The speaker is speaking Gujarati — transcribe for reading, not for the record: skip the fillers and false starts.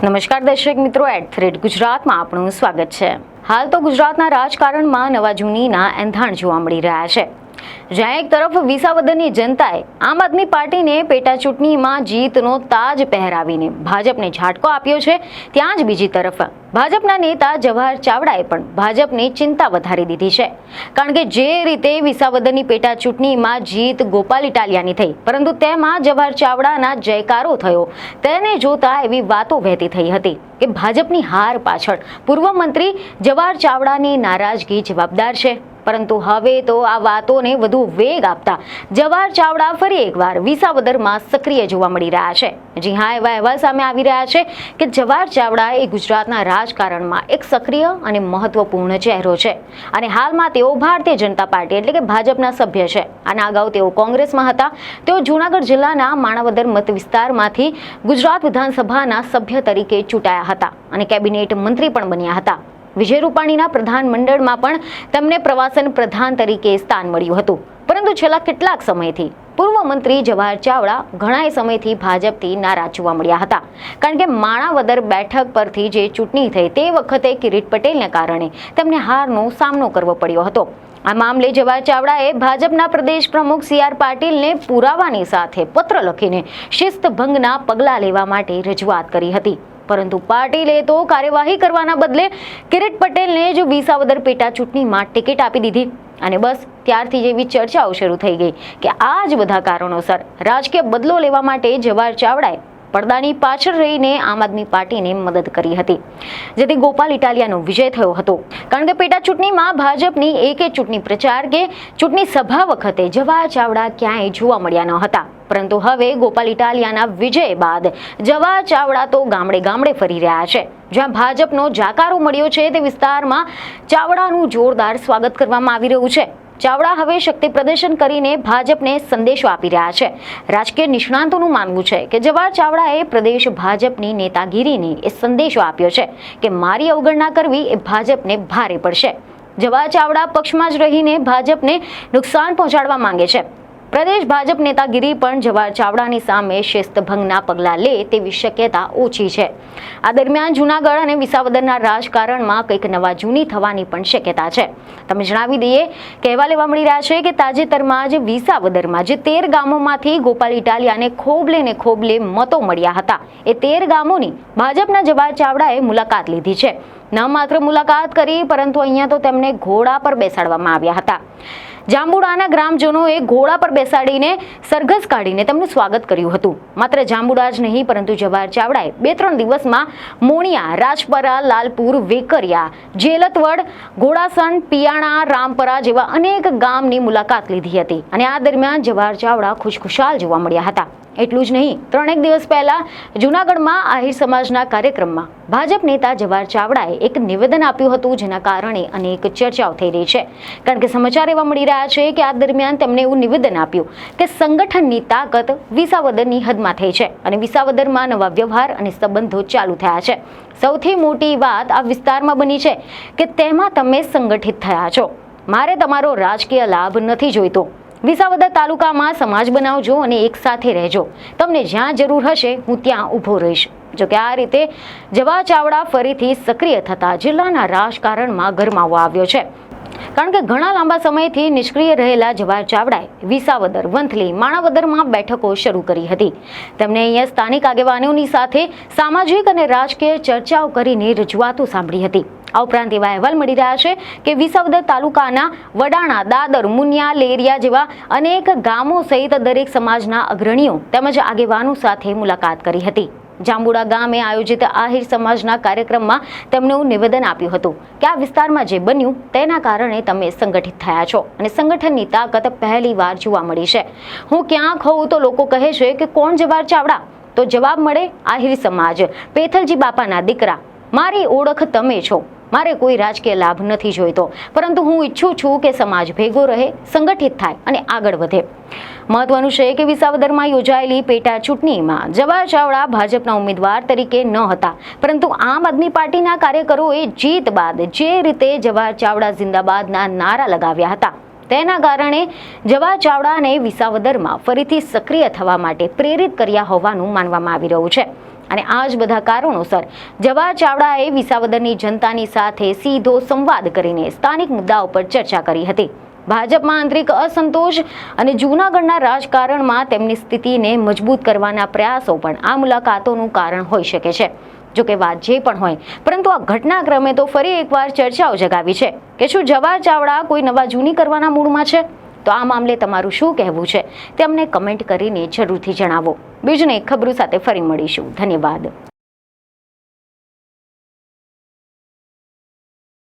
નમસ્કાર દર્શક મિત્રો, @ગુજરાતમાં આપનું સ્વાગત છે। હાલ તો ગુજરાતના રાજકારણમાં નવા જૂનીના એંધાણ જોવા મળી રહ્યા છે। જ્યાં એક તરફ વિસાવદરની જનતાએ આમ આદમી પાર્ટીને પેટા ચૂંટણીમાં જીતનો તાજ પહેરાવીને ભાજપને ઝાટકો આપ્યો છે, ત્યાં જ બીજી તરફ ભાજપના નેતા જવાહર ચાવડાએ પણ ભાજપની ચિંતા વધારી દીધી છે। કારણ કે જે રીતે વિસાવદરની પેટા ચૂંટણીમાં જીત ગોપાલ ઇટાલિયાની થઈ, પરંતુ તેમાં જવાહર ચાવડાના જયકારો થયો, તેને જોતા એવી વાતો વહેતી થઈ હતી કે ભાજપની હાર પાછળ પૂર્વ મંત્રી જવાહર ચાવડાની નારાજગી જવાબદાર છે। પરંતુ હવે તો આ વાતોને વધુ વેગ આપતા જવાહર ચાવડા ફરી એકવાર વિસાવદરમાં સક્રિય જોવા મળી રહ્યા છે। જી હા, એવા અહેવાલ સામે આવી રહ્યા છે કે જવાહર ચાવડા એ ગુજરાતના રાજકારણમાં એક સક્રિય અને મહત્વપૂર્ણ ચહેરો છે અને હાલમાં તેઓ ભારતીય જનતા પાર્ટી એટલે કે ભાજપના સભ્ય છે। આના અગાઉ તેઓ કોંગ્રેસમાં હતા। તેઓ જૂનાગઢ જિલ્લાના માણાવદર મત વિસ્તારમાંથી ગુજરાત વિધાનસભાના સભ્ય તરીકે ચૂંટાયા હતા અને કેબિનેટ મંત્રી પણ બન્યા હતા। વિજય રૂપાણીના પ્રધાનમંડળમાં પણ તેમને પ્રવાસન પ્રધાન તરીકે સ્થાન મળ્યું હતું। પરંતુ છેલ્લા કેટલાક સમયથી પૂર્વ મંત્રી જવાહર ચાવડા ઘણા સમયથી ભાજપથી નારાજ જોવા મળ્યા હતા। કારણ કે માણાવદર બેઠક પરથી જે ચૂંટણી થઈ તે વખતે કિરીટ પટેલને કારણે તેમને હારનો સામનો કરવો પડ્યો હતો। આ મામલે જવાહર ચાવડાએ ભાજપના પ્રદેશ પ્રમુખ CR પાટીલને પુરાવાની સાથે પત્ર લખીને શિસ્તભંગના પગલાં લેવા માટે રજૂઆત કરી હતી। પરંતુ પાટીલે તો કાર્યવાહી કરવાના બદલે કિરીટ પટેલને જ વિસાવદર પેટા ચૂંટણીમાં ટિકિટ આપી દીધી અને બસ ત્યારથી જેવી ચર્ચાઓ શરૂ થઈ ગઈ કે આ જ બધા કારણોસર રાજકીય બદલો લેવા માટે જવાહર ચાવડાએ પડદાની પાછળ રહીને આમ આદમી પાર્ટીને મદદ કરી હતી, જેથી ગોપાલ ઇટાલિયાનો વિજય થયો હતો। કારણ કે પેટા ચૂંટણીમાં ભાજપની એક ચૂંટણી પ્રચાર કે ચૂંટણી સભા વખતે જવાહર ચાવડા ક્યાંય જોવા મળ્યા ન હતા। પરંતુ હવે ગોપાલ ઇટાલિયાના વિજય બાદ જવાહર ચાવડા તો ગામડે ગામડે ફરી રહ્યા છે। જ્યાં ભાજપનો જાકારો મળ્યો છે તે વિસ્તારમાં ચાવડાનું જોરદાર સ્વાગત કરવામાં આવી રહ્યું છે। ચાવડા હવે શક્તિ પ્રદર્શન કરીને ભાજપને સંદેશો આપી રહ્યા છે। રાજકીય નિષ્ણાંતોનું માનવું છે કે જવાહર ચાવડાએ પ્રદેશ ભાજપની નેતાગીરીને એ સંદેશો આપ્યો છે કે મારી અવગણના કરવી એ ભાજપને ભારે પડશે। જવાહર ચાવડા પક્ષમાં જ રહીને ભાજપને નુકસાન પહોંચાડવા માંગે છે। પ્રદેશ ભાજપ નેતાગીરી પણ જવાહર ચાવડાની સામે શિસ્તભંગના પગલાં લે તેવી શક્યતા ઓછી છે। આ દરમિયાન જૂનાગઢ અને વિસાવદરના રાજકારણમાં કંઈક નવા જૂની થવાની પણ શક્યતા છે। તમે જણાવી દઈએ કે અહેવાલ એવા મળી રહ્યા છે કે તાજેતરમાં જ વિસાવદરમાં જે 13 ગામોમાંથી ગોપાલ ઇટાલિયાને ખોબલે મતો મળ્યા હતા, એ 13 ગામોની ભાજપના જવાહર ચાવડાએ મુલાકાત લીધી છે। ન માત્ર મુલાકાત કરી, પરંતુ અહીંયા તો તેમને ઘોડા પર બેસાડવામાં આવ્યા હતા। જાંબુડાના ગ્રામજનોએ ઘોડા પર બેસાડીને સરઘસ કાઢીને તેમનું સ્વાગત કર્યું હતું। માત્ર જાંબુડા જ નહીં, પરંતુ જવાહર ચાવડાએ 2-3 દિવસમાં મોણિયા, રાજપરા, લાલપુર, વેકરિયા, જેલતવડ, ઘોડાસણ, પિયાણા, રામપરા જેવા અનેક ગામની મુલાકાત લીધી હતી અને આ દરમિયાન જવાહર ચાવડા ખુશખુશાલ જોવા મળ્યા હતા। એટલું જ નહીં, 3 દિવસ પહેલા જૂનાગઢમાં આહિર સમાજના કાર્યક્રમમાં ભાજપ નેતા જવાહર ચાવડાએ એક નિવેદન આપ્યું હતું, જેના કારણે અનેક ચર્ચાઓ થઈ રહી છે। કારણ કે સમાચાર એવા મળી રહ્યા છે કે આ દરમિયાન તેમણે એવું નિવેદન આપ્યું કે સંગઠનની તાકાત વિસાવદરની હદમાં થઈ છે અને વિસાવદરમાં નવા વ્યવહાર અને સંબંધો ચાલુ થયા છે। સૌથી મોટી વાત આ વિસ્તારમાં બની છે કે તેમાં તમે સંગઠિત થયા છો। મારે તમારો રાજકીય લાભ નથી જોઈતો। વિસાવદર તાલુકામાં સમાજ બનાવજો અને એક સાથે રહેજો। તમને જ્યાં જરૂર હશે હું ત્યાં ઊભો રહીશ। જોકે આ રીતે જવાહર ચાવડા ફરીથી સક્રિય થતા જિલ્લાના રાજકારણમાં ગરમાવો આવ્યો છે। કારણ કે ઘણા લાંબા સમયથી નિષ્ક્રિય રહેલા જવાહર ચાવડાએ વિસાવદર, વંથલી, માણાવદરમાં બેઠકો શરૂ કરી હતી। તેમણે અહીંયા સ્થાનિક આગેવાનોની સાથે સામાજિક અને રાજકીય ચર્ચાઓ કરીને રજૂઆતો સાંભળી હતી। આ ઉપરાંત એવા અહેવાલ મળી રહ્યા છે કે વિસાવદર તાલુકાના વડાણા, દાદર, મુનિયા, લેરિયા જેવા અનેક ગામો સહિત દરેક સમાજના અગ્રણીઓ તેમજ આગેવાનો સાથે મુલાકાત કરી હતી। જાંબુડા ગામે આયોજિત આહિર સમાજના કાર્યક્રમમાં તેમણે નિવેદન આપ્યું હતું કે આ વિસ્તારમાં જે બન્યું તેના કારણે તમે સંગઠિત થયા છો અને સંગઠનની તાકાત પહેલી વાર જોવા મળી છે। હું ક્યાંક હોઉં તો લોકો કહે છે કે કોણ જવાહર ચાવડા? તો જવાબ મળે આહિર સમાજ, પેથલજી બાપાના દીકરા। મારી ઓળખ તમે છો। મારે કોઈ રાજકીય લાભ નથી જોઈતો, પરંતુ હું ઈચ્છું છું કે સમાજ ભેગો રહે, સંગઠિત થાય અને આગળ વધે। મહત્વનું છે કે વિસાવદરમાં યોજાયેલી પેટા ચૂંટણીમાં જવાહર ચાવડા ભાજપના ઉમેદવાર તરીકે ન હતા, પરંતુ આમ આદમી પાર્ટીના કાર્યકરોએ જીત બાદ જે રીતે જવાહર ચાવડા જિંદાબાદના નારા લગાવ્યા હતા, તેના કારણે જવાહર ચાવડાને વિસાવદરમાં ફરીથી સક્રિય થવા માટે પ્રેરિત કર્યા હોવાનું માનવામાં આવી રહ્યું છે। અને આ જ બધા કારણોસર જવાહર ચાવડાએ વિસાવદરની જનતાની સાથે સીધો સંવાદ કરીને સ્થાનિક મુદ્દાઓ પર ચર્ચા કરી હતી. ભાજપમાં આંતરિક અસંતોષ અને જૂનાગઢના રાજકારણમાં તેમની સ્થિતિને મજબૂત કરવાના પ્રયાસો પણ આ મુલાકાતોનું કારણ હોઈ શકે છે. જોકે વાત જે પણ હોય, પરંતુ આ ઘટનાક્રમે તો ફરી એકવાર ચર્ચાઓ જગાવી છે કે શું જવાહર ચાવડા કોઈ નવા જૂની કરવાના મૂડમાં છે? તો આ મામલે તમારું શું કહેવું છે તે અમને કમેન્ટ કરીને જરૂરથી જણાવો. બીજને ખબરો સાથે ફરી મળીશું. ધન્યવાદ.